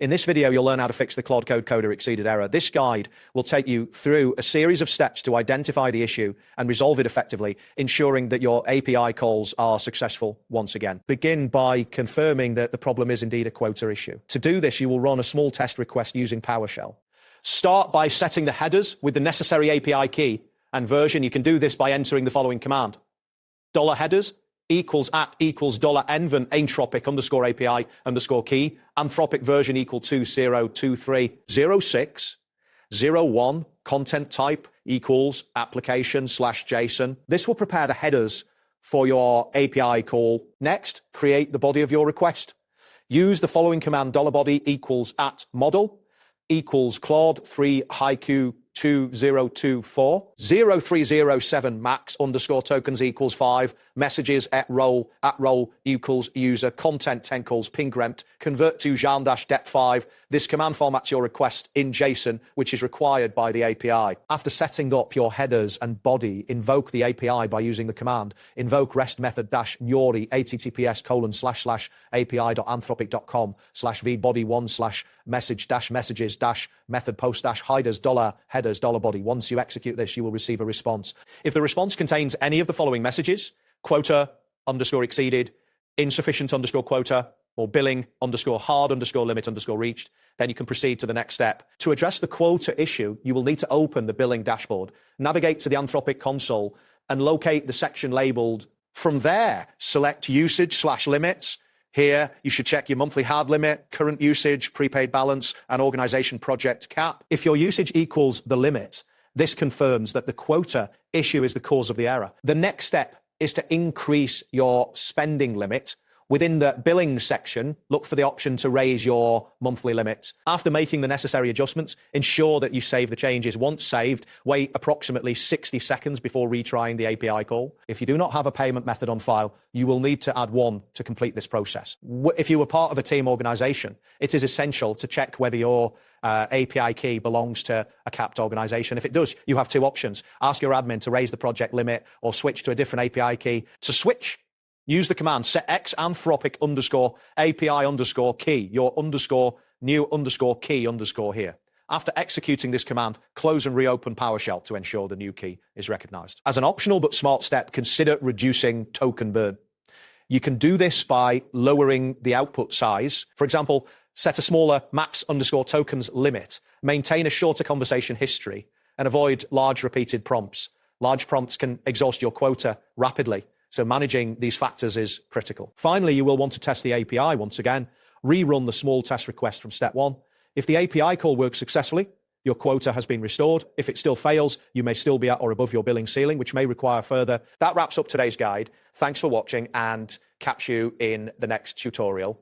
In this video, you'll learn how to fix the Claude Code coder exceeded error. This guide will take you through a series of steps to identify the issue and resolve it effectively, ensuring that your API calls are successful once again. Begin by confirming that the problem is indeed a quota issue. To do this, you will run a small test request using PowerShell. Start by setting the headers with the necessary API key and version. You can do this by entering the following command. $headers equals $env Anthropic underscore API underscore key, Anthropic version equal 20230601, content type equals application/JSON. This will prepare the headers for your API call. Next, create the body of your request. Use the following command: $body equals @model equals Claude 3 haiku 2024 0307 max underscore tokens equals 5 messages at role equals user content 10 calls ping remt convert to Jean-det5. This command formats your request in JSON, which is required by the API. After setting up your headers and body, invoke the API by using the command invoke rest method -nyori https://api.anthropic.com/vbody1/message-messages-method post-headers $headers $body. Once you execute this, you will receive a response. If the response contains any of the following messages: quota underscore exceeded, insufficient underscore quota, or billing underscore hard underscore limit underscore reached, then you can proceed to the next step. To address the quota issue, you will need to open the billing dashboard, navigate to the Anthropic console, and locate the section labeled. From there, select usage/limits. Here, you should check your monthly hard limit, current usage, prepaid balance, and organization project cap. If your usage equals the limit, this confirms that the quota issue is the cause of the error. The next step is to increase your spending limit. Within the billing section, look for the option to raise your monthly limit. After making the necessary adjustments, ensure that you save the changes. Once saved, wait approximately 60 seconds before retrying the API call. If you do not have a payment method on file, you will need to add one to complete this process. If you were part of a team organization, it is essential to check whether your API key belongs to a capped organization. If it does, you have two options. Ask your admin to raise the project limit or switch to a different API key. To switch, use the command set x Anthropic underscore API underscore key, your underscore new underscore key underscore here. After executing this command, close and reopen PowerShell to ensure the new key is recognized. As an optional but smart step, consider reducing token burn. You can do this by lowering the output size. For example, set a smaller max underscore tokens limit, maintain a shorter conversation history, and avoid large repeated prompts. Large prompts can exhaust your quota rapidly, so managing these factors is critical. Finally, you will want to test the API once again. Rerun the small test request from step 1. If the API call works successfully, your quota has been restored. If it still fails, you may still be at or above your billing ceiling, which may require further. That wraps up today's guide. Thanks for watching, and catch you in the next tutorial.